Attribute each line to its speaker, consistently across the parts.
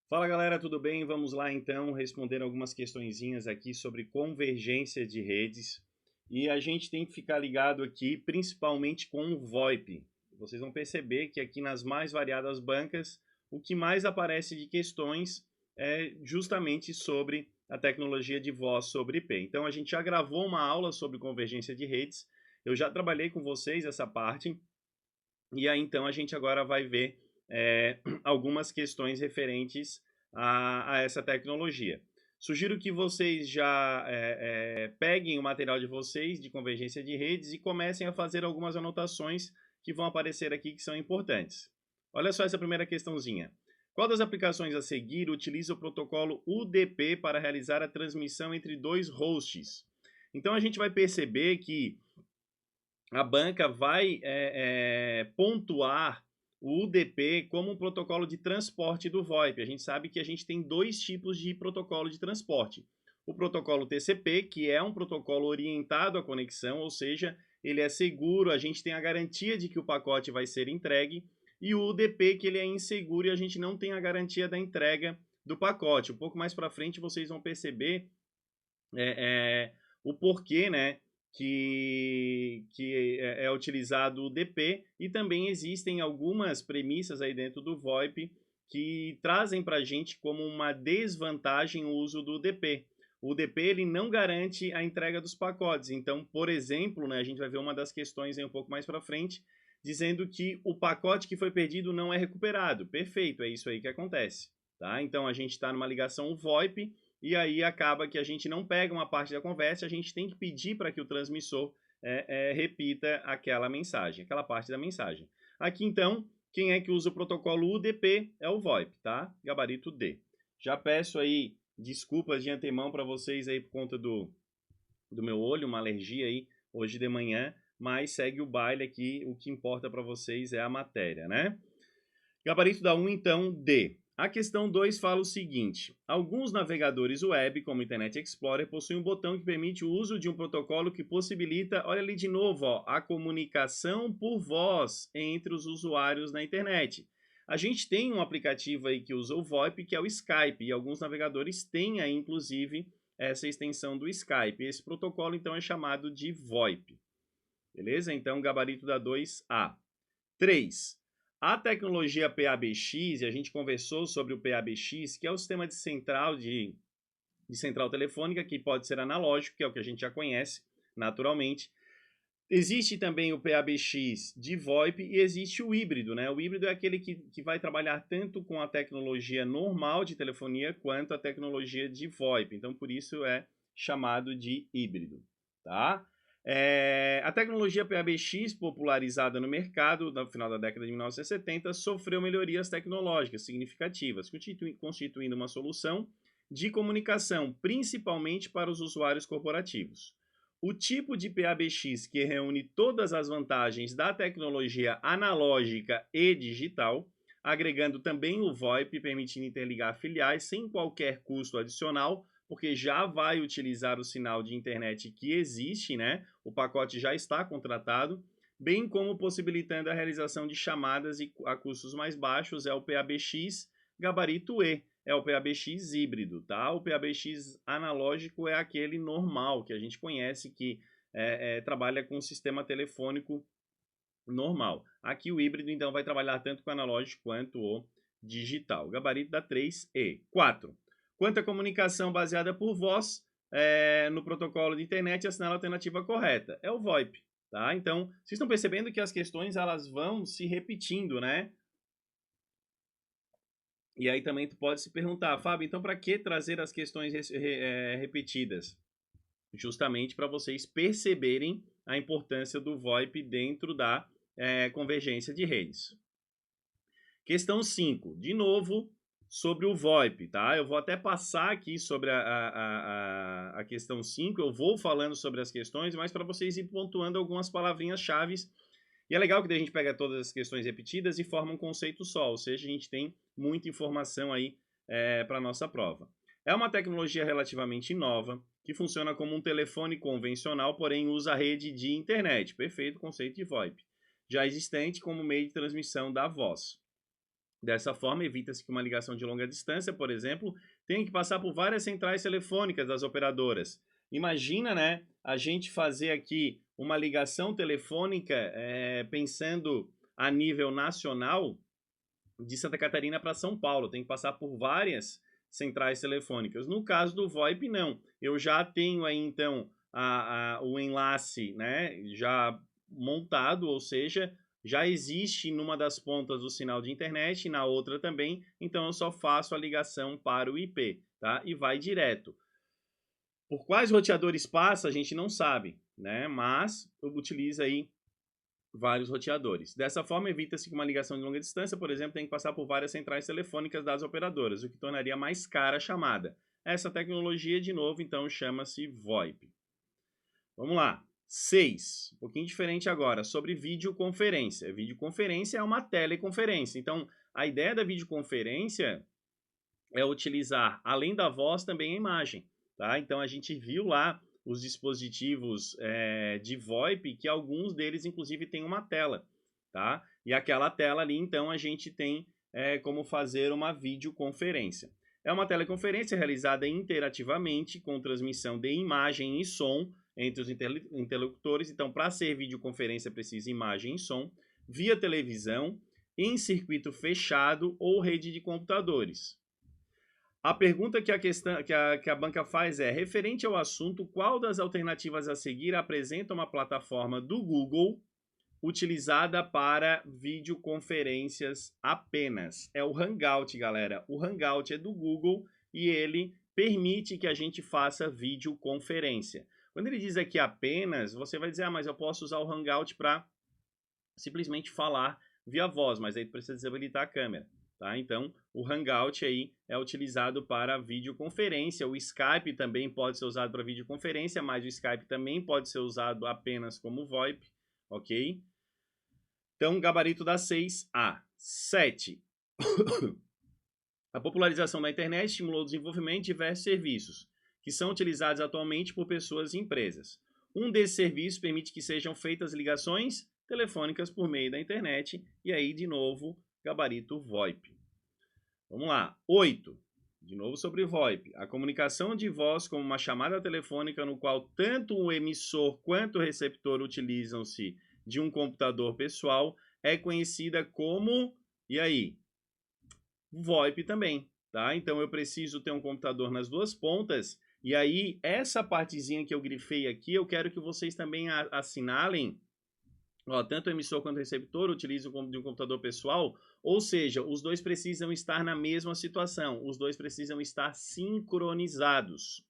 Speaker 1: Fala galera, tudo bem? Vamos lá então responder algumas questõezinhas aqui sobre convergência de redes. E a gente tem que ficar ligado aqui principalmente com o VoIP. Vocês vão perceber que aqui nas mais variadas bancas, o que mais aparece de questões é justamente sobre a tecnologia de voz sobre IP. Então a gente já gravou uma aula sobre convergência de redes, eu já trabalhei com vocês essa parte, e aí então a gente agora vai ver algumas questões referentes a essa tecnologia. Sugiro que vocês já peguem o material de vocês de convergência de redes e comecem a fazer algumas anotações que vão aparecer aqui que são importantes. Olha só essa primeira questãozinha. Qual das aplicações a seguir utiliza o protocolo UDP para realizar a transmissão entre dois hosts? Então a gente vai perceber que a banca vai pontuar o UDP como um protocolo de transporte do VoIP. A gente sabe que a gente tem dois tipos de protocolo de transporte. O protocolo TCP, que é um protocolo orientado à conexão, ou seja, ele é seguro, a gente tem a garantia de que o pacote vai ser entregue, e o UDP, que ele é inseguro e a gente não tem a garantia da entrega do pacote. Um pouco mais para frente vocês vão perceber o porquê, né, que é utilizado o DP, e também existem algumas premissas aí dentro do VoIP que trazem para a gente como uma desvantagem o uso do DP. O DP ele não garante a entrega dos pacotes. Então, por exemplo, né, a gente vai ver uma das questões aí um pouco mais para frente, dizendo que o pacote que foi perdido não é recuperado. Perfeito, é isso aí que acontece. Tá? Então, a gente está numa ligação VoIP, e aí acaba que a gente não pega uma parte da conversa, a gente tem que pedir para que o transmissor repita aquela mensagem, aquela parte da mensagem. Aqui então, quem é que usa o protocolo UDP é o VoIP, tá? Gabarito D. Já peço aí desculpas de antemão para vocês aí por conta do meu olho, uma alergia aí hoje de manhã, mas segue o baile aqui, o que importa para vocês é a matéria, né? Gabarito da 1, então, D. A questão 2 fala o seguinte: alguns navegadores web, como o Internet Explorer, possuem um botão que permite o uso de um protocolo que possibilita, olha ali de novo, ó, a comunicação por voz entre os usuários na internet. A gente tem um aplicativo aí que usa o VoIP, que é o Skype, e alguns navegadores têm aí, inclusive, essa extensão do Skype. Esse protocolo, então, é chamado de VoIP. Beleza? Então, gabarito da 2A. 3. A tecnologia PABX, e a gente conversou sobre o PABX, que é o sistema de central telefônica, que pode ser analógico, que é o que a gente já conhece naturalmente. Existe também o PABX de VoIP e existe o híbrido, né? O híbrido é aquele que vai trabalhar tanto com a tecnologia normal de telefonia quanto a tecnologia de VoIP. Então, por isso é chamado de híbrido, tá? A tecnologia PABX, popularizada no mercado no final da década de 1970, sofreu melhorias tecnológicas significativas, constituindo uma solução de comunicação, principalmente para os usuários corporativos. O tipo de PABX que reúne todas as vantagens da tecnologia analógica e digital, agregando também o VoIP, permitindo interligar filiais sem qualquer custo adicional, porque já vai utilizar o sinal de internet que existe, né? O pacote já está contratado, bem como possibilitando a realização de chamadas a custos mais baixos, é o PABX gabarito E, é o PABX híbrido, tá? O PABX analógico é aquele normal que a gente conhece, que trabalha com o sistema telefônico normal. Aqui o híbrido, então, vai trabalhar tanto com o analógico quanto o digital. Gabarito da 3E. 4. Quanto à comunicação baseada por voz, no protocolo de internet, assinala a alternativa correta. É o VoIP, tá? Então, vocês estão percebendo que as questões elas vão se repetindo, né? E aí também tu pode se perguntar, Fábio, então para que trazer as questões repetidas? Justamente para vocês perceberem a importância do VoIP dentro da convergência de redes. Questão 5, de novo, sobre o VoIP, tá? Eu vou até passar aqui sobre a questão 5, eu vou falando sobre as questões, mas para vocês ir pontuando algumas palavrinhas-chave. E é legal que a gente pega todas as questões repetidas e forma um conceito só, ou seja, a gente tem muita informação aí para a nossa prova. É uma tecnologia relativamente nova, que funciona como um telefone convencional, porém usa a rede de internet, perfeito conceito de VoIP, já existente como meio de transmissão da voz. Dessa forma, evita-se que uma ligação de longa distância, por exemplo, tenha que passar por várias centrais telefônicas das operadoras. Imagina, né, a gente fazer aqui uma ligação telefônica pensando a nível nacional de Santa Catarina para São Paulo. Tem que passar por várias centrais telefônicas. No caso do VoIP, não. Eu já tenho aí, então, o enlace, né, já montado, ou seja, já existe numa das pontas do sinal de internet e na outra também, então eu só faço a ligação para o IP, tá? E vai direto. Por quais roteadores passa, a gente não sabe, né? Mas utiliza aí vários roteadores. Dessa forma, evita-se que uma ligação de longa distância, por exemplo, tenha que passar por várias centrais telefônicas das operadoras, o que tornaria mais cara a chamada. Essa tecnologia, de novo, então, chama-se VoIP. Vamos lá. 6. Um pouquinho diferente agora, sobre videoconferência. Videoconferência é uma teleconferência. Então, a ideia da videoconferência é utilizar, além da voz, também a imagem. Tá? Então, a gente viu lá os dispositivos de VoIP, que alguns deles, inclusive, têm uma tela. Tá? E aquela tela ali, então, a gente tem como fazer uma videoconferência. É uma teleconferência realizada interativamente, com transmissão de imagem e som entre os interlocutores. Então, para ser videoconferência, precisa imagem e som, via televisão, em circuito fechado ou rede de computadores. A pergunta que a banca faz é: referente ao assunto, qual das alternativas a seguir apresenta uma plataforma do Google utilizada para videoconferências apenas? É o Hangout, galera. O Hangout é do Google e ele permite que a gente faça videoconferência. Quando ele diz aqui apenas, você vai dizer, mas eu posso usar o Hangout para simplesmente falar via voz, mas aí precisa desabilitar a câmera. Tá? Então, o Hangout aí é utilizado para videoconferência. O Skype também pode ser usado para videoconferência, mas o Skype também pode ser usado apenas como VoIP, ok? Então, gabarito da 6A. 7. A popularização da internet estimulou o desenvolvimento de diversos serviços, que são utilizados atualmente por pessoas e empresas. Um desses serviços permite que sejam feitas ligações telefônicas por meio da internet, e aí, de novo, gabarito VoIP. Vamos lá. 8. De novo sobre VoIP. A comunicação de voz como uma chamada telefônica no qual tanto o emissor quanto o receptor utilizam-se de um computador pessoal é conhecida como, e aí? VoIP também, tá? Então eu preciso ter um computador nas duas pontas, e aí essa partezinha que eu grifei aqui, eu quero que vocês também assinalem. Ó, tanto o emissor quanto o receptor utilizam de um computador pessoal, ou seja, os dois precisam estar na mesma situação, os dois precisam estar sincronizados.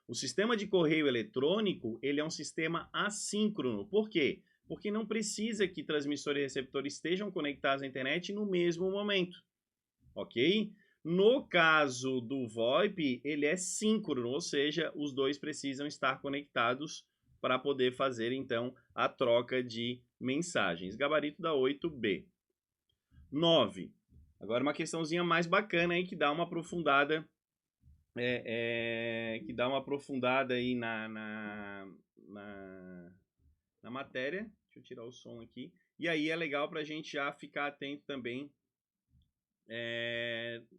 Speaker 1: O sistema de correio eletrônico, ele é um sistema assíncrono. Por quê? Porque não precisa que transmissor e receptor estejam conectados à internet no mesmo momento, ok? No caso do VoIP, ele é síncrono, ou seja, os dois precisam estar conectados para poder fazer, então, a troca de mensagens. Gabarito da 8B. 9. Agora uma questãozinha mais bacana aí que dá uma aprofundada aí na matéria. Deixa eu tirar o som aqui. E aí é legal para a gente já ficar atento também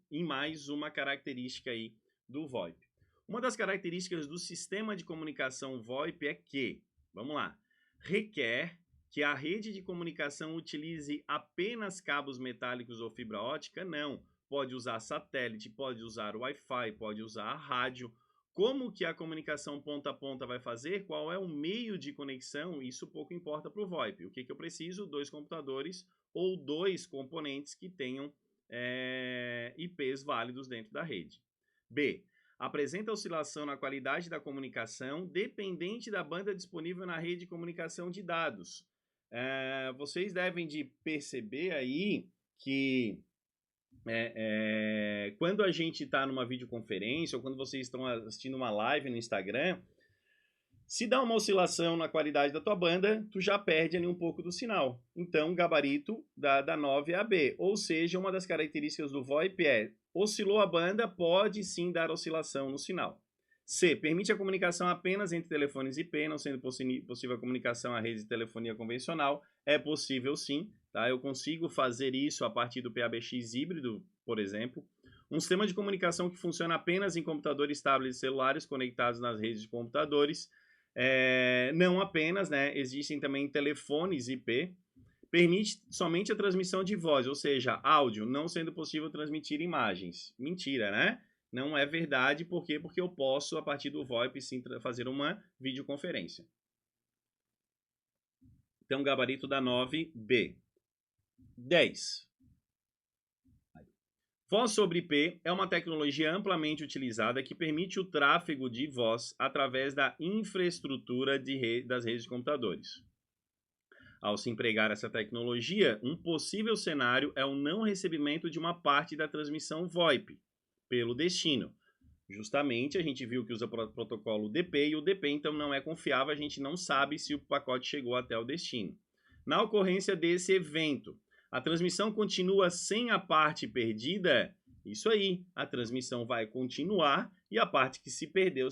Speaker 1: em mais uma característica aí do VoIP. Uma das características do sistema de comunicação VoIP é que, vamos lá, requer que a rede de comunicação utilize apenas cabos metálicos ou fibra ótica? Não. Pode usar satélite, pode usar Wi-Fi, pode usar rádio. Como que a comunicação ponta a ponta vai fazer? Qual é o meio de conexão? Isso pouco importa para o VoIP. O que eu preciso? 2 computadores ou 2 componentes que tenham IPs válidos dentro da rede. B. Apresenta oscilação na qualidade da comunicação dependente da banda disponível na rede de comunicação de dados. Vocês devem de perceber aí que quando a gente está numa videoconferência ou quando vocês estão assistindo uma live no Instagram, se dá uma oscilação na qualidade da tua banda, tu já perde ali um pouco do sinal. Então, gabarito da 9 é a B. Ou seja, uma das características do VoIP é: oscilou a banda, pode sim dar oscilação no sinal. C. Permite a comunicação apenas entre telefones IP, não sendo possível a comunicação à rede de telefonia convencional. É possível sim, tá? Eu consigo fazer isso a partir do PABX híbrido, por exemplo. Um sistema de comunicação que funciona apenas em computadores, tablets e celulares conectados nas redes de computadores. Não apenas, né? Existem também telefones IP. Permite somente a transmissão de voz, ou seja, áudio, não sendo possível transmitir imagens. Mentira, né? Não é verdade, por quê? Porque eu posso, a partir do VoIP, sim, fazer uma videoconferência. Então, gabarito da 9B. 10. Voz sobre IP é uma tecnologia amplamente utilizada que permite o tráfego de voz através da infraestrutura das redes de computadores. Ao se empregar essa tecnologia, um possível cenário é o não recebimento de uma parte da transmissão VoIP pelo destino. Justamente, a gente viu que usa o protocolo DP e o DP então não é confiável, a gente não sabe se o pacote chegou até o destino. Na ocorrência desse evento, a transmissão continua sem a parte perdida? Isso aí, a transmissão vai continuar e a parte que se perdeu,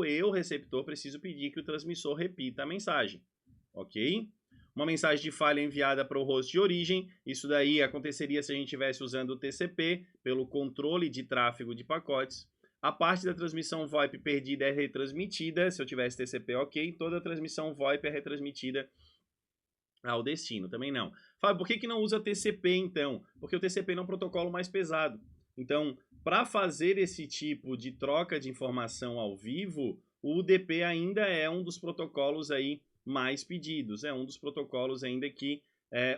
Speaker 1: eu, receptor, preciso pedir que o transmissor repita a mensagem, ok? Uma mensagem de falha enviada para o host de origem, isso daí aconteceria se a gente estivesse usando o TCP, pelo controle de tráfego de pacotes. A parte da transmissão VoIP perdida é retransmitida, se eu tivesse TCP, ok, toda a transmissão VoIP é retransmitida ao destino, também não. Fábio, por que não usa TCP então? Porque o TCP é um protocolo mais pesado. Então, para fazer esse tipo de troca de informação ao vivo, o UDP ainda é um dos protocolos aí mais pedidos. É um dos protocolos ainda que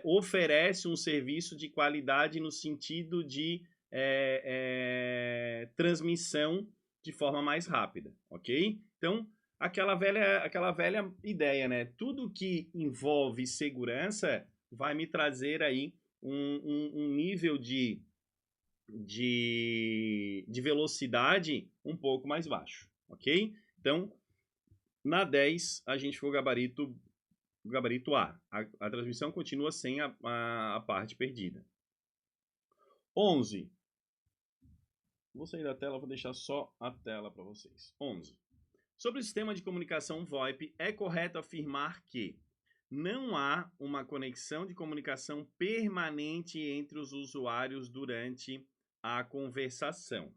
Speaker 1: oferece um serviço de qualidade no sentido de transmissão de forma mais rápida, ok? Então, aquela velha ideia, né? Tudo que envolve segurança vai me trazer aí um nível de velocidade um pouco mais baixo, ok? Então, na 10, a gente ficou gabarito A. A transmissão continua sem a parte perdida. 11. Vou sair da tela, vou deixar só a tela para vocês. 11. Sobre o sistema de comunicação VoIP, é correto afirmar que não há uma conexão de comunicação permanente entre os usuários durante a conversação.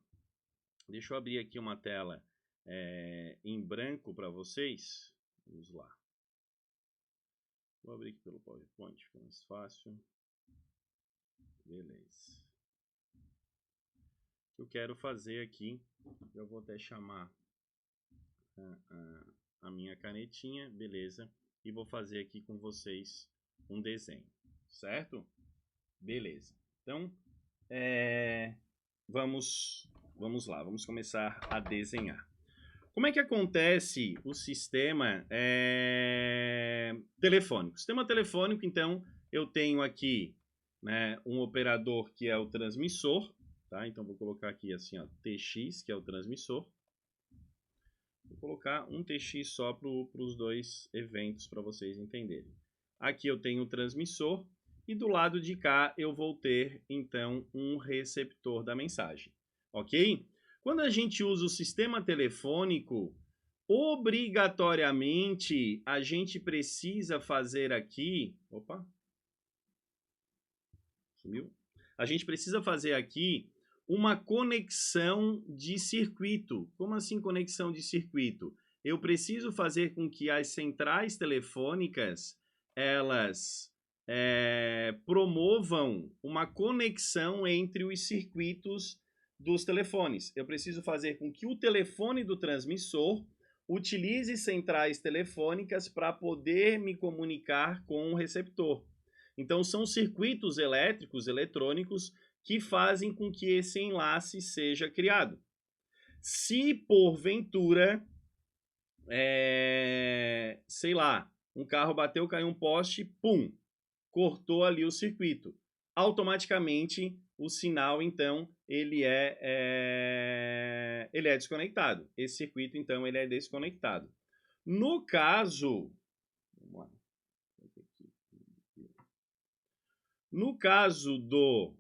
Speaker 1: Deixa eu abrir aqui uma tela em branco para vocês. Vamos lá. Vou abrir aqui pelo PowerPoint, fica mais fácil. Beleza. O que eu quero fazer aqui, eu vou até chamar a minha canetinha, beleza? E vou fazer aqui com vocês um desenho, certo? Beleza. Então, vamos lá, vamos começar a desenhar. Como é que acontece o sistema telefônico? Sistema telefônico, então, eu tenho aqui, né, um operador que é o transmissor, tá? Então, vou colocar aqui assim, ó, TX, que é o transmissor. Vou colocar um TX só para os dois eventos para vocês entenderem. Aqui eu tenho o transmissor e do lado de cá eu vou ter, então, um receptor da mensagem, ok? Quando a gente usa o sistema telefônico, obrigatoriamente a gente precisa fazer aqui... Opa! Sumiu? A gente precisa fazer aqui uma conexão de circuito. Como assim conexão de circuito? Eu preciso fazer com que as centrais telefônicas elas promovam uma conexão entre os circuitos dos telefones. Eu preciso fazer com que o telefone do transmissor utilize centrais telefônicas para poder me comunicar com o receptor. Então, são circuitos elétricos, eletrônicos, que fazem com que esse enlace seja criado. Se, porventura, sei lá, um carro bateu, caiu um poste, pum, cortou ali o circuito. Automaticamente, o sinal, então, ele é desconectado. Esse circuito, então, ele é desconectado. No caso... Vamos lá. No caso do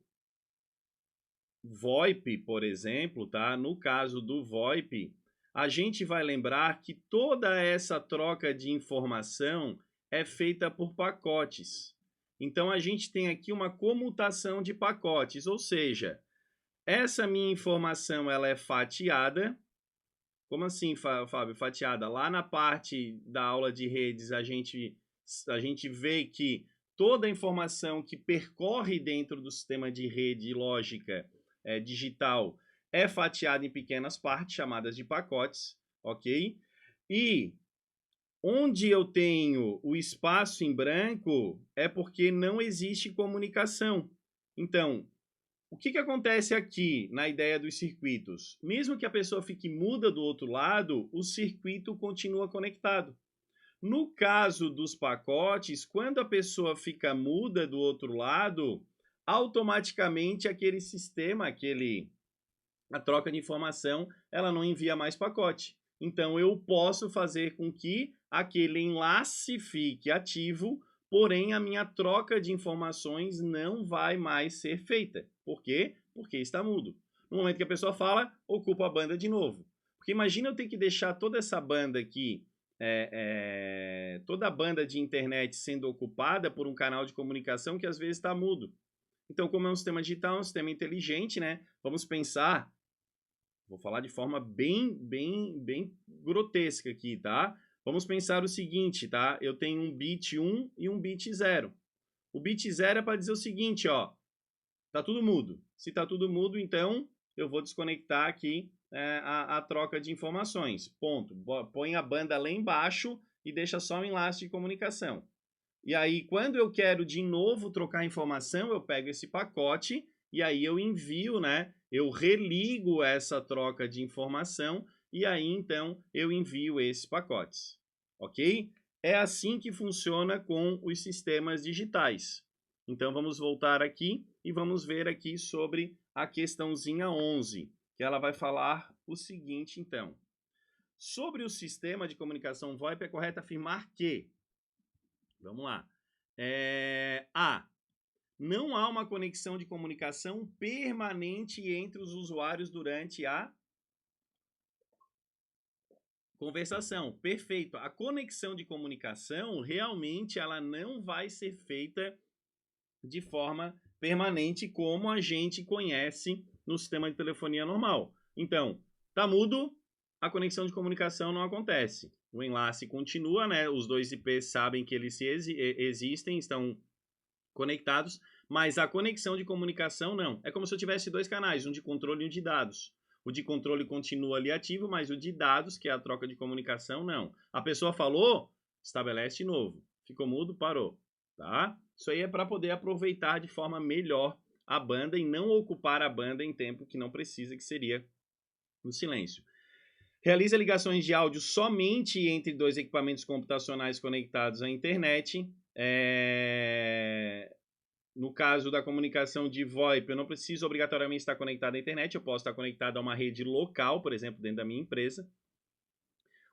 Speaker 1: VoIP, por exemplo, tá? No caso do VoIP, a gente vai lembrar que toda essa troca de informação é feita por pacotes. Então, a gente tem aqui uma comutação de pacotes, ou seja, essa minha informação ela é fatiada. Como assim, Fábio, fatiada? Lá na parte da aula de redes, a gente vê que toda a informação que percorre dentro do sistema de rede lógica digital é fatiada em pequenas partes, chamadas de pacotes, ok? E onde eu tenho o espaço em branco é porque não existe comunicação. Então, o que acontece aqui na ideia dos circuitos? Mesmo que a pessoa fique muda do outro lado, o circuito continua conectado. No caso dos pacotes, quando a pessoa fica muda do outro lado, automaticamente aquele sistema, a troca de informação, ela não envia mais pacote. Então, eu posso fazer com que aquele enlace fique ativo, porém a minha troca de informações não vai mais ser feita. Por quê? Porque está mudo. No momento que a pessoa fala, ocupa a banda de novo. Porque imagina eu ter que deixar toda essa banda aqui, toda a banda de internet sendo ocupada por um canal de comunicação que às vezes está mudo. Então, como é um sistema digital, um sistema inteligente, né? Vamos pensar, vou falar de forma bem grotesca aqui, tá? Vamos pensar o seguinte, tá? Eu tenho um bit 1 e um bit 0. O bit 0 é para dizer o seguinte, ó, tá tudo mudo. Se tá tudo mudo, então eu vou desconectar aqui a troca de informações. Ponto. Põe a banda lá embaixo e deixa só um enlace de comunicação. E aí, quando eu quero de novo trocar informação, eu pego esse pacote e aí eu envio, né? Eu religo essa troca de informação e aí, então, eu envio esses pacotes. Ok? É assim que funciona com os sistemas digitais. Então, vamos voltar aqui e vamos ver aqui sobre a questãozinha 11, que ela vai falar o seguinte, então. Sobre o sistema de comunicação VoIP, é correto afirmar que... Vamos lá. A. Não há uma conexão de comunicação permanente entre os usuários durante a conversação. Perfeito. A conexão de comunicação, realmente, ela não vai ser feita de forma permanente como a gente conhece no sistema de telefonia normal. Então, tá mudo, a conexão de comunicação não acontece. O enlace continua, né? Os dois IPs sabem que eles existem, estão conectados, mas a conexão de comunicação não. É como se eu tivesse dois canais, um de controle e um de dados. O de controle continua ali ativo, mas o de dados, que é a troca de comunicação, não. A pessoa falou, estabelece de novo. Ficou mudo, parou. Tá? Isso aí é para poder aproveitar de forma melhor a banda e não ocupar a banda em tempo que não precisa, que seria no silêncio. Realiza ligações de áudio somente entre dois equipamentos computacionais conectados à internet. No caso da comunicação de VoIP, eu não preciso obrigatoriamente estar conectado à internet, eu posso estar conectado a uma rede local, por exemplo, dentro da minha empresa.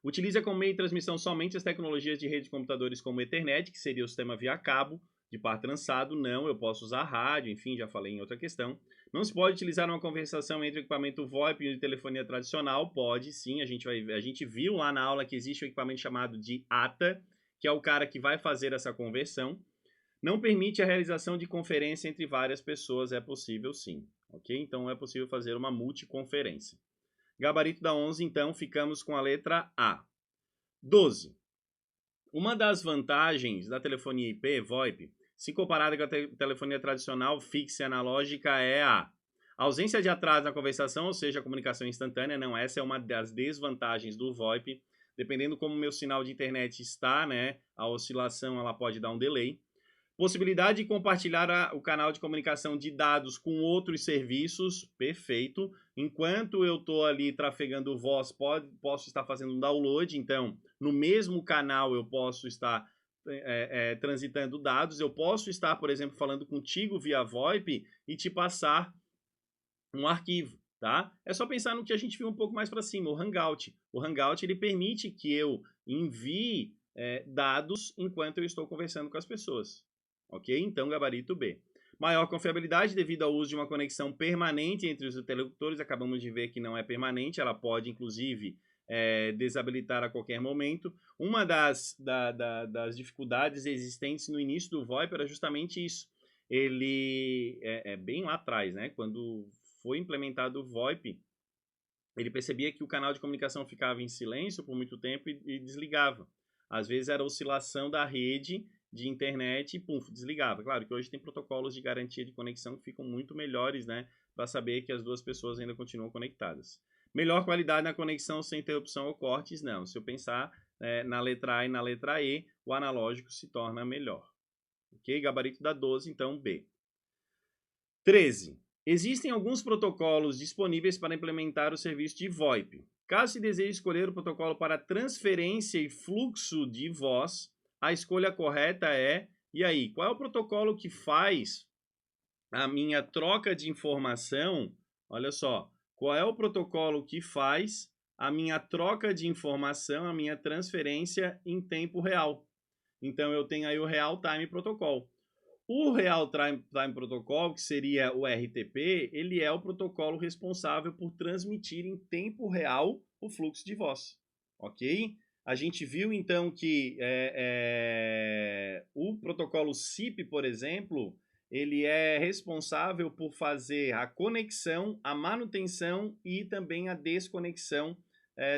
Speaker 1: Utiliza como meio de transmissão somente as tecnologias de rede de computadores como Ethernet, que seria o sistema via cabo, de par trançado. Não, eu posso usar rádio, enfim, já falei em outra questão. Não se pode utilizar uma conversação entre o equipamento VoIP e o de telefonia tradicional. Pode sim, a gente viu lá na aula que existe um equipamento chamado de ATA, que é o cara que vai fazer essa conversão. Não permite a realização de conferência entre várias pessoas, é possível sim, ok? Então é possível fazer uma multiconferência. Gabarito da 11, então, ficamos com a letra A. 12. Uma das vantagens da telefonia IP, VoIP, se comparada com a telefonia tradicional fixa e analógica, é a ausência de atraso na conversação, ou seja, a comunicação instantânea. Não, essa é uma das desvantagens do VoIP. Dependendo como o meu sinal de internet está, né, a oscilação ela pode dar um delay. Possibilidade de compartilhar o canal de comunicação de dados com outros serviços, perfeito. Enquanto eu estou ali trafegando voz, posso estar fazendo um download, então no mesmo canal eu posso estar transitando dados. Eu posso estar, por exemplo, falando contigo via VoIP e te passar um arquivo, tá? É só pensar no que a gente viu um pouco mais para cima, o Hangout. O Hangout ele permite que eu envie dados enquanto eu estou conversando com as pessoas. Ok? Então, gabarito B. Maior confiabilidade devido ao uso de uma conexão permanente entre os interlocutores. Acabamos de ver que não é permanente, ela pode, inclusive, desabilitar a qualquer momento. Uma das dificuldades existentes no início do VoIP era justamente isso. Ele, bem lá atrás, né? Quando foi implementado o VoIP, ele percebia que o canal de comunicação ficava em silêncio por muito tempo e desligava. Às vezes era oscilação da rede de internet e pum, desligava. Claro que hoje tem protocolos de garantia de conexão que ficam muito melhores, né? Para saber que as duas pessoas ainda continuam conectadas. Melhor qualidade na conexão sem interrupção ou cortes, não. Se eu pensar na letra A e na letra E, o analógico se torna melhor. Ok? Gabarito da 12, então B. 13. Existem alguns protocolos disponíveis para implementar o serviço de VoIP. Caso se deseje escolher o protocolo para transferência e fluxo de voz, a escolha correta é... E aí, qual é o protocolo que faz a minha troca de informação? Olha só, qual é o protocolo que faz a minha troca de informação, a minha transferência em tempo real? Então, eu tenho aí o Real Time Protocol. O Real Time Protocol, que seria o RTP, ele é o protocolo responsável por transmitir em tempo real o fluxo de voz, ok? A gente viu, então, que o protocolo SIP, por exemplo, ele é responsável por fazer a conexão, a manutenção e também a desconexão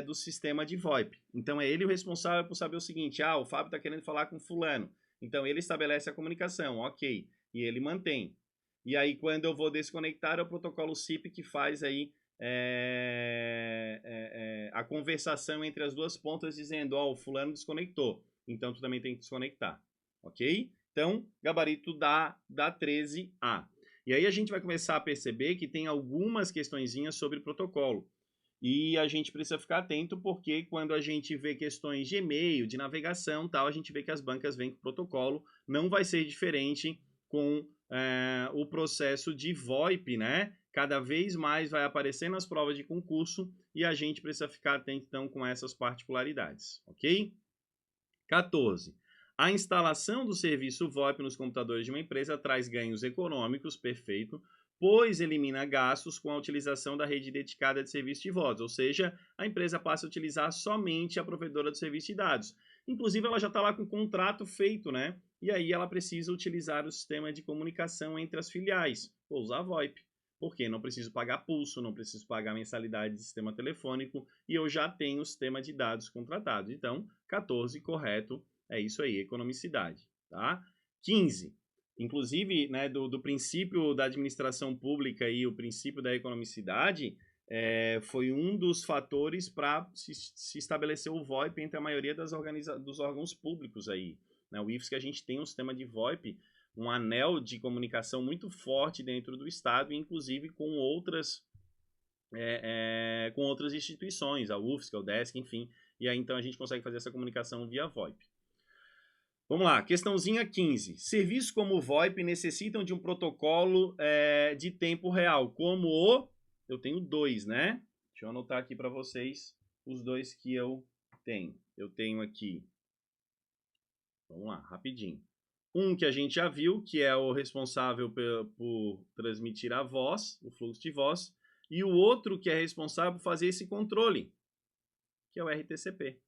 Speaker 1: do sistema de VoIP. Então, é ele o responsável por saber o seguinte, o Fábio está querendo falar com fulano. Então, ele estabelece a comunicação, ok, e ele mantém. E aí, quando eu vou desconectar, é o protocolo SIP que faz aí a conversação entre as duas pontas, dizendo, o fulano desconectou, então tu também tem que desconectar, ok? Então, gabarito da 13A. E aí a gente vai começar a perceber que tem algumas questõezinhas sobre protocolo. E a gente precisa ficar atento porque quando a gente vê questões de e-mail, de navegação, tal, a gente vê que as bancas vêm com protocolo. Não vai ser diferente com o processo de VoIP, né? Cada vez mais vai aparecer nas provas de concurso e a gente precisa ficar atento então com essas particularidades, ok? 14. A instalação do serviço VoIP nos computadores de uma empresa traz ganhos econômicos, perfeito, pois elimina gastos com a utilização da rede dedicada de serviço de voz, ou seja, a empresa passa a utilizar somente a provedora do serviço de dados. Inclusive, ela já está lá com o contrato feito, né? E aí ela precisa utilizar o sistema de comunicação entre as filiais. Vou usar VoIP. Por quê? Não preciso pagar pulso, não preciso pagar mensalidade de sistema telefônico e eu já tenho o sistema de dados contratado. Então, 14, correto, é isso aí, economicidade. Tá? 15. Inclusive, né, do princípio da administração pública e o princípio da economicidade, foi um dos fatores para se estabelecer o VoIP entre a maioria dos órgãos públicos aí. Né? O IFSC, a gente tem um sistema de VoIP, um anel de comunicação muito forte dentro do Estado, inclusive com outras instituições, a UFSC, a UDESC, enfim, e aí então a gente consegue fazer essa comunicação via VoIP. Vamos lá, questãozinha 15. Serviços como o VoIP necessitam de um protocolo de tempo real, como o... Eu tenho dois, né? Deixa eu anotar aqui para vocês os dois que eu tenho. Eu tenho aqui... Vamos lá, rapidinho. Um que a gente já viu, que é o responsável por transmitir a voz, o fluxo de voz, e o outro que é responsável por fazer esse controle, que é o RTCP.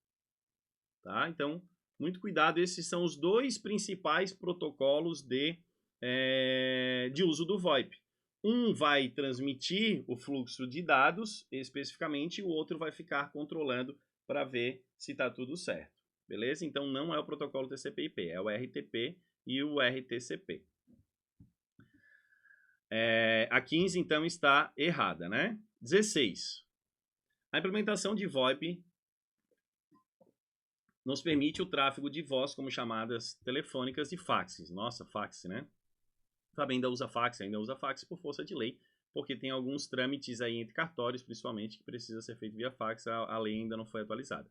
Speaker 1: Tá? Então, muito cuidado, esses são os dois principais protocolos de uso do VoIP. Um vai transmitir o fluxo de dados, especificamente, e o outro vai ficar controlando para ver se está tudo certo. Beleza? Então, não é o protocolo TCP/IP, é o RTP e o RTCP. A 15, então, está errada, né? 16. A implementação de VoIP nos permite o tráfego de voz como chamadas telefônicas e faxes. Nossa, fax, né? Fábio ainda usa fax por força de lei, porque tem alguns trâmites aí entre cartórios, principalmente, que precisa ser feito via fax, a lei ainda não foi atualizada.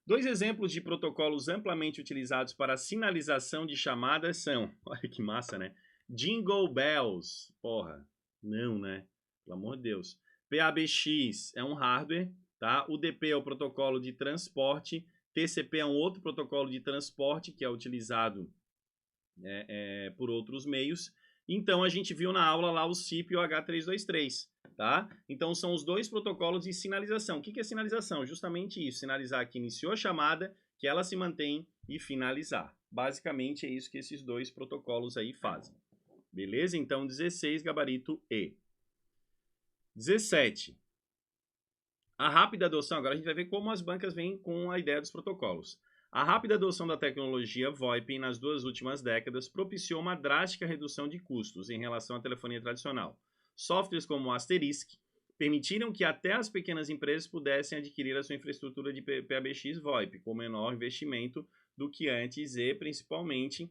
Speaker 1: Dois exemplos de protocolos amplamente utilizados para sinalização de chamadas são, olha que massa, né? Jingle Bells, porra, não, né? Pelo amor de Deus. PABX é um hardware, tá? UDP é o protocolo de transporte, TCP é um outro protocolo de transporte que é utilizado por outros meios, Então, a gente viu na aula lá o SIP e o H323, tá? Então, são os dois protocolos de sinalização. O que é sinalização? Justamente isso, sinalizar que iniciou a chamada, que ela se mantém e finalizar. Basicamente, é isso que esses dois protocolos aí fazem. Beleza? Então, 16, gabarito E. 17. A rápida adoção, agora a gente vai ver como as bancas vêm com a ideia dos protocolos. A rápida adoção da tecnologia VoIP nas 2 últimas décadas propiciou uma drástica redução de custos em relação à telefonia tradicional. Softwares como o Asterisk permitiram que até as pequenas empresas pudessem adquirir a sua infraestrutura de PBX VoIP com menor investimento do que antes e, principalmente,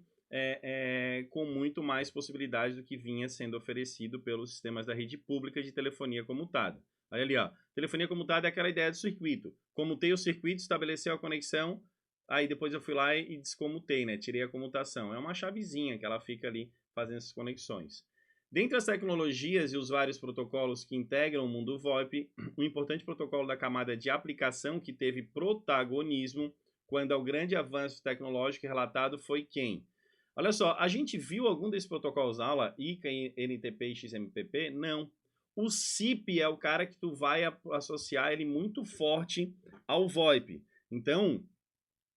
Speaker 1: com muito mais possibilidades do que vinha sendo oferecido pelos sistemas da rede pública de telefonia comutada. Olha ali, ó. Telefonia comutada é aquela ideia do circuito. Comutei o circuito, estabeleceu a conexão, aí depois eu fui lá e descomutei, né? Tirei a comutação. É uma chavezinha que ela fica ali fazendo essas conexões. Dentre as tecnologias e os vários protocolos que integram o mundo VoIP, o importante protocolo da camada de aplicação que teve protagonismo quando ao grande avanço tecnológico relatado foi quem? Olha só, a gente viu algum desses protocolos na aula, ICA, NTP e XMPP? Não. O SIP é o cara que tu vai associar ele muito forte ao VoIP. Então,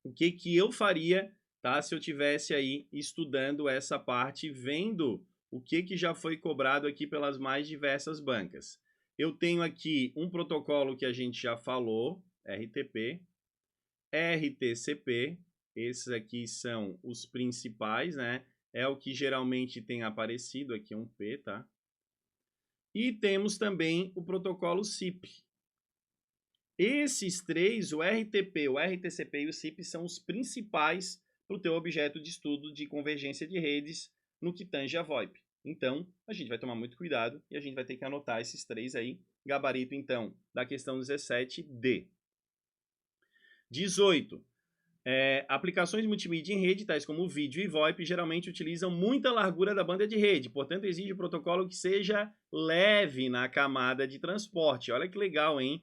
Speaker 1: o que eu faria, tá, se eu tivesse aí estudando essa parte, vendo o que já foi cobrado aqui pelas mais diversas bancas? Eu tenho aqui um protocolo que a gente já falou, RTP, RTCP, esses aqui são os principais, né? É o que geralmente tem aparecido, aqui um P, tá? E temos também o protocolo SIP. Esses três, o RTP, o RTCP e o SIP, são os principais para o teu objeto de estudo de convergência de redes no que tange a VoIP. Então, a gente vai tomar muito cuidado e a gente vai ter que anotar esses três aí. Gabarito, então, da questão 17D. 18. Aplicações multimídia em rede, tais como vídeo e VoIP, geralmente utilizam muita largura da banda de rede, portanto exige um protocolo que seja leve na camada de transporte. Olha que legal, hein?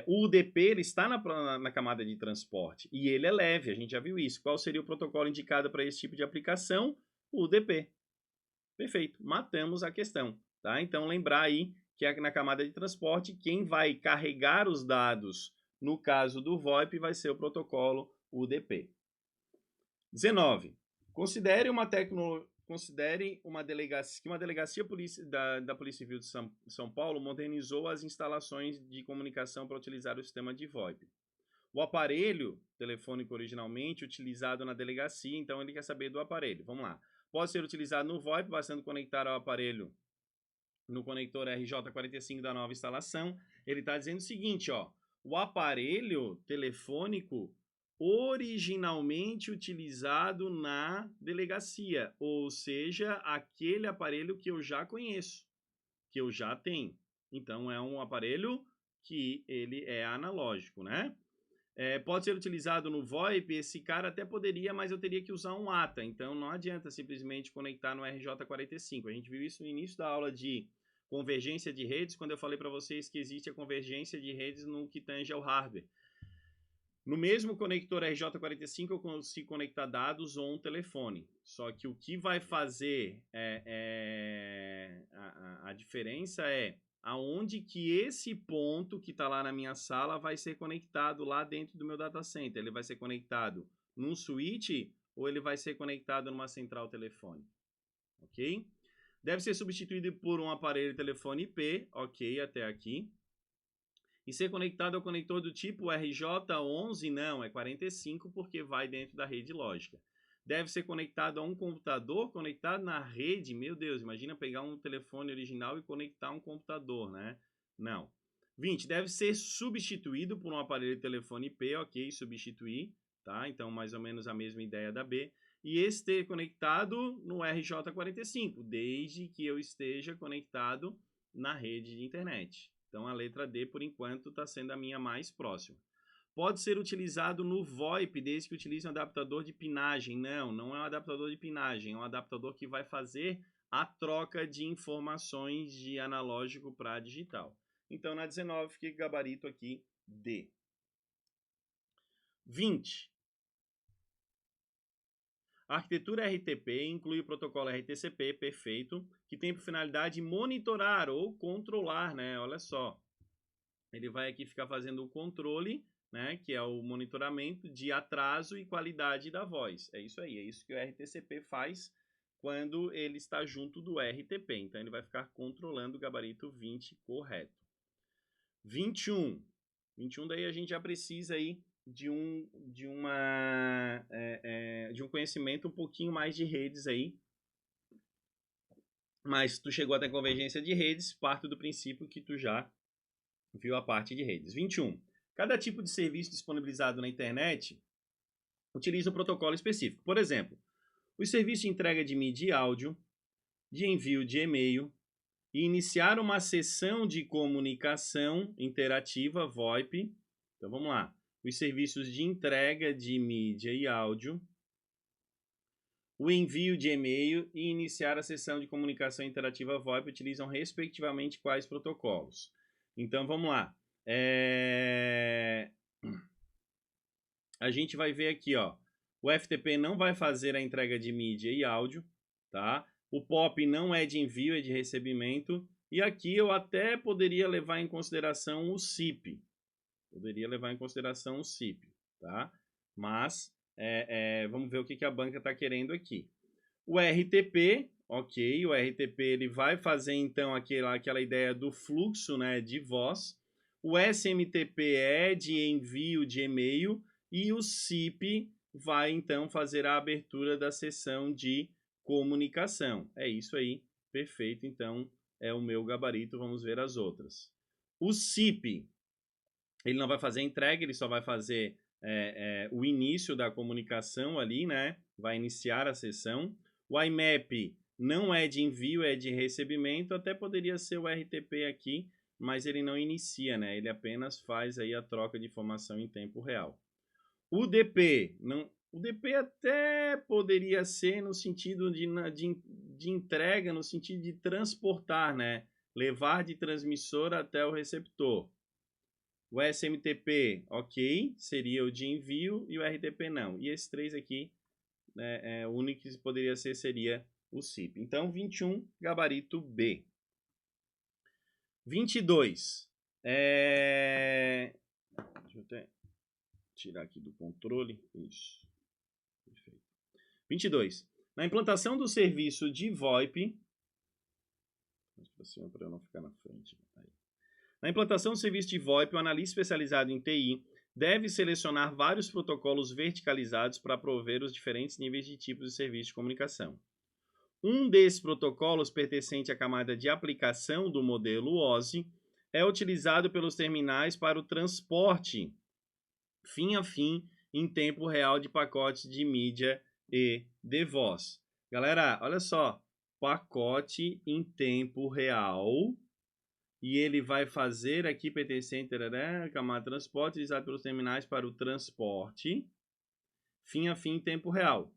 Speaker 1: O UDP ele está na camada de transporte e ele é leve, a gente já viu isso. Qual seria o protocolo indicado para esse tipo de aplicação? O UDP. Perfeito, matamos a questão. Tá? Então lembrar aí que na camada de transporte, quem vai carregar os dados no caso do VoIP vai ser o protocolo UDP. 19. Considere uma delegacia da Polícia Civil de São Paulo modernizou as instalações de comunicação para utilizar o sistema de VoIP. O aparelho telefônico originalmente utilizado na delegacia, então ele quer saber do aparelho. Vamos lá. Pode ser utilizado no VoIP, bastando conectar ao aparelho no conector RJ45 da nova instalação. Ele está dizendo o seguinte, ó. O aparelho telefônico originalmente utilizado na delegacia, ou seja, aquele aparelho que eu já conheço, que eu já tenho. Então, é um aparelho que ele é analógico, né? Pode ser utilizado no VoIP, esse cara até poderia, mas eu teria que usar um ATA, então não adianta simplesmente conectar no RJ45. A gente viu isso no início da aula de convergência de redes, quando eu falei para vocês que existe a convergência de redes no que tange ao hardware. No mesmo conector RJ45 eu consigo conectar dados ou um telefone, só que o que vai fazer a diferença é aonde que esse ponto que está lá na minha sala vai ser conectado lá dentro do meu data center. Ele vai ser conectado num switch ou ele vai ser conectado numa central telefônica, ok? Deve ser substituído por um aparelho telefone IP, ok, até aqui. E ser conectado ao conector do tipo RJ11, não, é 45 porque vai dentro da rede lógica. Deve ser conectado a um computador conectado na rede. Meu Deus, imagina pegar um telefone original e conectar um computador, né? Não. 20. Deve ser substituído por um aparelho de telefone IP, ok, substituir, tá? Então, mais ou menos a mesma ideia da B. E esse ter conectado no RJ45, desde que eu esteja conectado na rede de internet. Então, a letra D, por enquanto, está sendo a minha mais próxima. Pode ser utilizado no VoIP, desde que utilize um adaptador de pinagem. Não, não é um adaptador de pinagem, é um adaptador que vai fazer a troca de informações de analógico para digital. Então, na 19, fica gabarito aqui D. 20. A arquitetura RTP inclui o protocolo RTCP, perfeito, que tem por finalidade monitorar ou controlar, né? Olha só. Ele vai aqui ficar fazendo o controle, né, que é o monitoramento de atraso e qualidade da voz. É isso aí, é isso que o RTCP faz quando ele está junto do RTP. Então, ele vai ficar controlando o gabarito 20 correto. 21. 21 daí a gente já precisa aí de um conhecimento um pouquinho mais de redes aí. Mas tu chegou até a convergência de redes, parto do princípio que tu já viu a parte de redes. 21. Cada tipo de serviço disponibilizado na internet utiliza um protocolo específico. Por exemplo, os serviços de entrega de mídia e áudio, de envio de e-mail e iniciar uma sessão de comunicação interativa VoIP. Então vamos lá. Os serviços de entrega de mídia e áudio, o envio de e-mail e iniciar a sessão de comunicação interativa VoIP utilizam respectivamente quais protocolos? Então vamos lá. A gente vai ver aqui, ó. O FTP não vai fazer a entrega de mídia e áudio, tá? O POP não é de envio, é de recebimento. E aqui eu até poderia levar em consideração o SIP. Tá? Mas vamos ver o que a banca está querendo aqui. O RTP, ok, o RTP ele vai fazer então aquela ideia do fluxo, né, de voz. O SMTP é de envio de e-mail e o SIP vai então fazer a abertura da sessão de comunicação. É isso aí, perfeito, então é o meu gabarito, vamos ver as outras. O SIP, ele não vai fazer entrega, ele só vai fazer o início da comunicação ali, né? Vai iniciar a sessão. O IMAP não é de envio, é de recebimento, até poderia ser o RTP aqui, mas ele não inicia, né? Ele apenas faz aí a troca de informação em tempo real. O DP, o DP até poderia ser no sentido de entrega, no sentido de transportar, né? Levar de transmissor até o receptor. O SMTP, ok, seria o de envio e o RTP não. E esses três aqui, o único que poderia ser seria o SIP. Então, 21, gabarito B. 22. Deixa eu até tirar aqui do controle. Isso. Perfeito. 22. Na implantação do serviço de VoIP... para eu não ficar na frente. Aí. Na implantação do serviço de VoIP, o analista especializado em TI deve selecionar vários protocolos verticalizados para prover os diferentes níveis de tipos de serviço de comunicação. Um desses protocolos, pertencente à camada de aplicação do modelo OSI, é utilizado pelos terminais para o transporte fim a fim em tempo real de pacotes de mídia e de voz. Galera, olha só, pacote em tempo real, e ele vai fazer aqui pertencente camada de transporte utilizado pelos terminais para o transporte fim a fim em tempo real.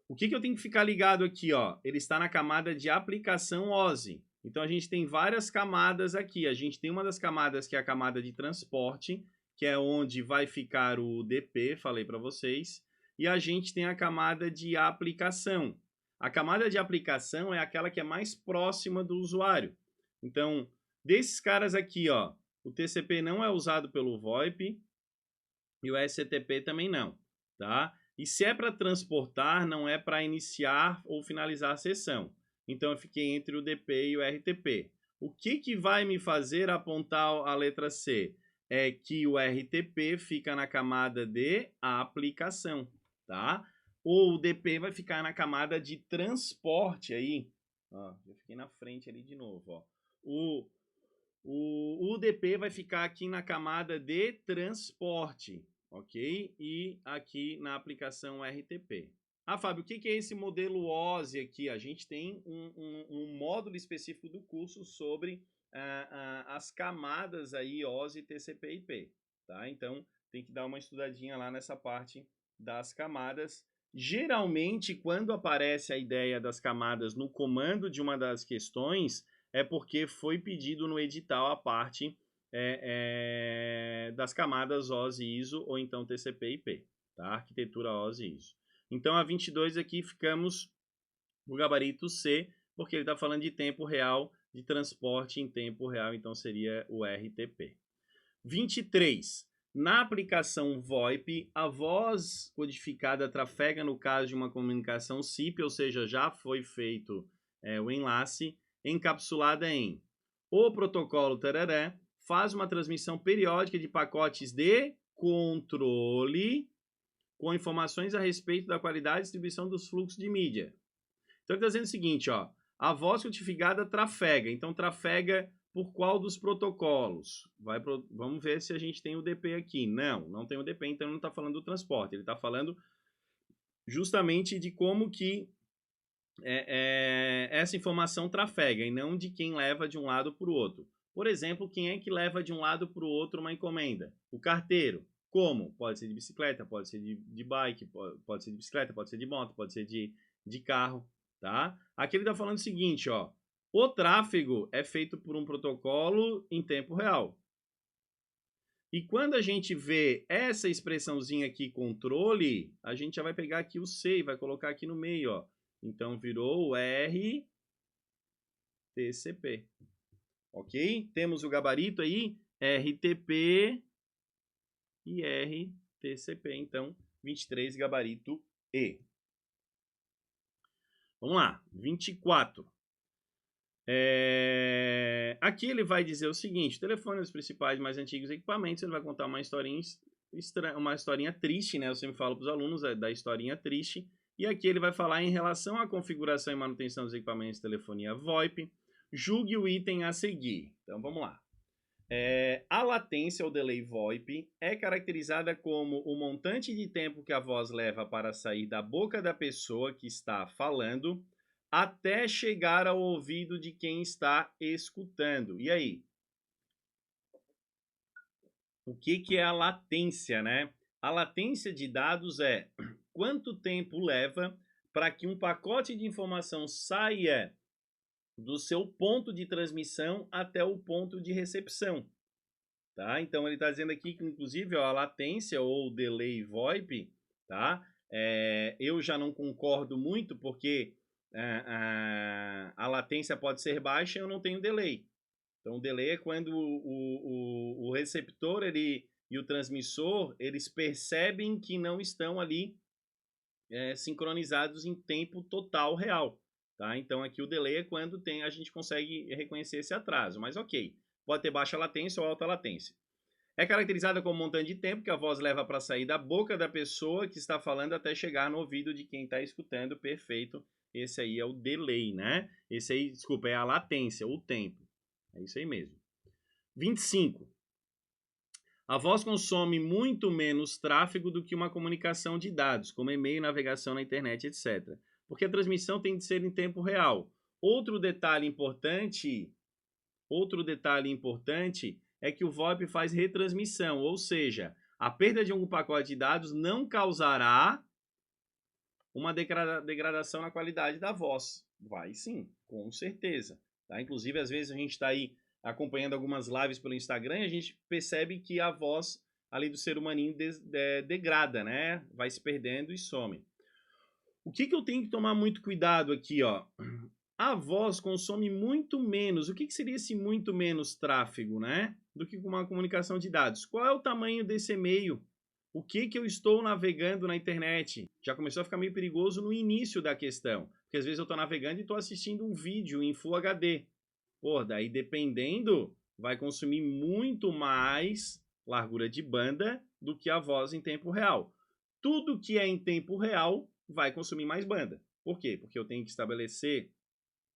Speaker 1: O que eu tenho que ficar ligado aqui, ó? Ele está na camada de aplicação OSI. Então a gente tem várias camadas aqui. A gente tem uma das camadas que é a camada de transporte, que é onde vai ficar o DP, falei para vocês. E a gente tem a camada de aplicação. A camada de aplicação é aquela que é mais próxima do usuário. Então, desses caras aqui, ó, o TCP não é usado pelo VoIP e o SCTP também não, tá? E se é para transportar, não é para iniciar ou finalizar a sessão. Então, eu fiquei entre o DP e o RTP. O que vai me fazer apontar a letra C? É que o RTP fica na camada de aplicação, tá? Ou o DP vai ficar na camada de transporte aí. Ó, eu fiquei na frente ali de novo, ó. O DP vai ficar aqui na camada de transporte, ok? E aqui na aplicação RTP. Ah, Fábio, o que é esse modelo OSI aqui? A gente tem um módulo específico do curso sobre as camadas aí OSI, TCP e IP, tá? Então, tem que dar uma estudadinha lá nessa parte das camadas. Geralmente, quando aparece a ideia das camadas no comando de uma das questões, é porque foi pedido no edital a parte das camadas OSI ISO ou então TCP/IP, tá? Arquitetura OSI ISO. Então, a 22 aqui ficamos no gabarito C, porque ele está falando de tempo real, de transporte em tempo real, então seria o RTP. 23. Na aplicação VoIP, a voz codificada trafega no caso de uma comunicação SIP, ou seja, já foi feito o enlace, encapsulada em o protocolo tarará, faz uma transmissão periódica de pacotes de controle com informações a respeito da qualidade e distribuição dos fluxos de mídia. Então ele está dizendo o seguinte, ó, a voz codificada trafega, então trafega por qual dos protocolos? Vamos ver se a gente tem o DP aqui. Não tem o DP, então não está falando do transporte, ele está falando justamente de como que essa informação trafega e não de quem leva de um lado para o outro. Por exemplo, quem é que leva de um lado para o outro uma encomenda? O carteiro. Como? Pode ser de bicicleta, pode ser de bike, pode ser de bicicleta, pode ser de moto, pode ser de carro, tá? Aqui ele está falando o seguinte, ó. O tráfego é feito por um protocolo em tempo real. E quando a gente vê essa expressãozinha aqui, controle, a gente já vai pegar aqui o C e vai colocar aqui no meio, ó. Então, virou o RTCP. Ok? Temos o gabarito aí, RTP e RTCP. Então, 23, gabarito E. Vamos lá, 24. Aqui ele vai dizer o seguinte, telefone dos principais mais antigos equipamentos, ele vai contar uma historinha triste, né? Eu sempre falo para os alunos da historinha triste. E aqui ele vai falar em relação à configuração e manutenção dos equipamentos de telefonia VoIP. Julgue o item a seguir. Então, vamos lá. A latência ou delay VoIP é caracterizada como o montante de tempo que a voz leva para sair da boca da pessoa que está falando até chegar ao ouvido de quem está escutando. E aí? O que é a latência, né? A latência de dados é quanto tempo leva para que um pacote de informação saia do seu ponto de transmissão até o ponto de recepção. Tá? Então, ele está dizendo aqui que, inclusive, ó, a latência ou delay VoIP, tá? Eu já não concordo muito, porque a latência pode ser baixa e eu não tenho delay. Então, o delay é quando o receptor e o transmissor, eles percebem que não estão ali sincronizados em tempo total real. Tá? Então, aqui o delay é quando a gente consegue reconhecer esse atraso. Mas, ok, pode ter baixa latência ou alta latência. É caracterizada como montante de tempo que a voz leva para sair da boca da pessoa que está falando até chegar no ouvido de quem está escutando. Perfeito. Esse aí é o delay, né? Esse aí, desculpa, é a latência, o tempo. É isso aí mesmo. 25. A voz consome muito menos tráfego do que uma comunicação de dados, como e-mail, navegação na internet, etc. Porque a transmissão tem de ser em tempo real. Outro detalhe importante é que o VoIP faz retransmissão, ou seja, a perda de um pacote de dados não causará uma degradação na qualidade da voz. Vai sim, com certeza. Tá? Inclusive, às vezes a gente está aí acompanhando algumas lives pelo Instagram e a gente percebe que a voz ali do ser humaninho degrada, né? Vai se perdendo e some. O que eu tenho que tomar muito cuidado aqui, ó? A voz consome muito menos. O que seria esse muito menos tráfego, né? Do que uma comunicação de dados. Qual é o tamanho desse e-mail? O que eu estou navegando na internet? Já começou a ficar meio perigoso no início da questão. Porque às vezes eu estou navegando e estou assistindo um vídeo em Full HD. Pô, daí dependendo, vai consumir muito mais largura de banda do que a voz em tempo real. Tudo que é em tempo real vai consumir mais banda. Por quê? Porque eu tenho que estabelecer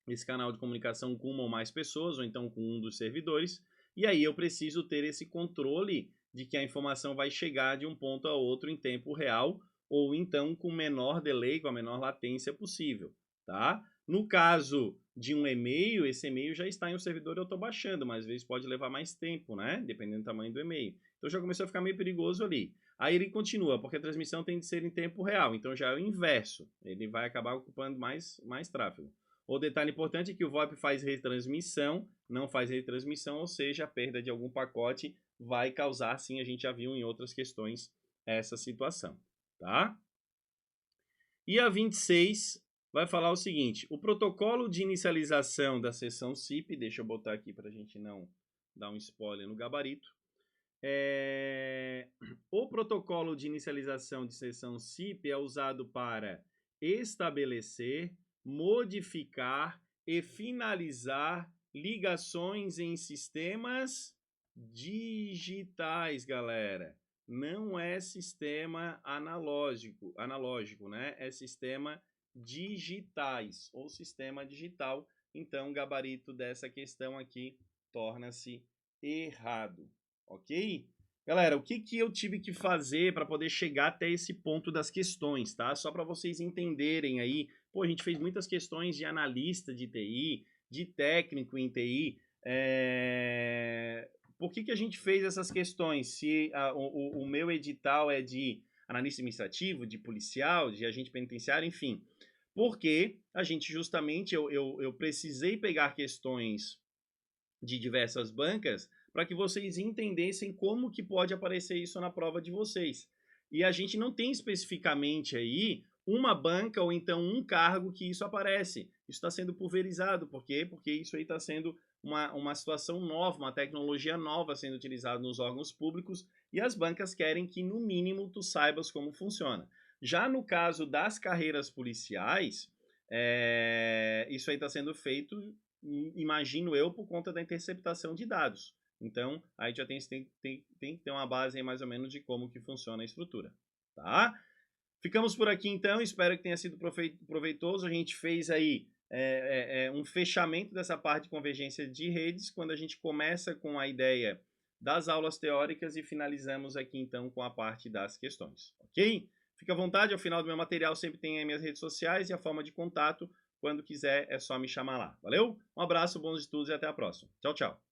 Speaker 1: esse canal de comunicação com uma ou mais pessoas, ou então com um dos servidores, e aí eu preciso ter esse controle de que a informação vai chegar de um ponto a outro em tempo real, ou então com o menor delay, com a menor latência possível, tá? No caso de um e-mail, esse e-mail já está em um servidor e eu estou baixando, mas às vezes pode levar mais tempo, né? Dependendo do tamanho do e-mail. Então já começou a ficar meio perigoso ali. Aí ele continua, porque a transmissão tem de ser em tempo real, então já é o inverso. Ele vai acabar ocupando mais tráfego. O detalhe importante é que o VoIP faz retransmissão, não faz retransmissão, ou seja, a perda de algum pacote vai causar, sim, a gente já viu em outras questões essa situação, tá? E a 26 vai falar o seguinte: o protocolo de inicialização da seção CIP, deixa eu botar aqui para a gente não dar um spoiler no gabarito. O protocolo de inicialização de seção CIP é usado para estabelecer, modificar e finalizar ligações em sistemas digitais, galera. Não é sistema analógico, né? É sistema digitais ou sistema digital. Então, o gabarito dessa questão aqui torna-se errado, ok? Galera, o que eu tive que fazer para poder chegar até esse ponto das questões, tá? Só para vocês entenderem aí. Pô, a gente fez muitas questões de analista de TI, de técnico em TI. Por que a gente fez essas questões? Se o meu edital é de analista administrativo, de policial, de agente penitenciário, enfim. Porque a gente justamente, eu precisei pegar questões de diversas bancas para que vocês entendessem como que pode aparecer isso na prova de vocês. E a gente não tem especificamente aí uma banca ou então um cargo que isso aparece. Isso está sendo pulverizado. Por quê? Porque isso aí está sendo uma situação nova, uma tecnologia nova sendo utilizada nos órgãos públicos e as bancas querem que, no mínimo, tu saibas como funciona. Já no caso das carreiras policiais, isso aí está sendo feito, imagino eu, por conta da interceptação de dados. Então, aí já tem que ter uma base aí mais ou menos de como que funciona a estrutura, tá? Ficamos por aqui então, espero que tenha sido proveitoso. A gente fez aí um fechamento dessa parte de convergência de redes, quando a gente começa com a ideia das aulas teóricas e finalizamos aqui então com a parte das questões, ok? Fica à vontade, ao final do meu material sempre tem as minhas redes sociais e a forma de contato. Quando quiser é só me chamar lá. Valeu? Um abraço, bons estudos e até a próxima. Tchau, tchau.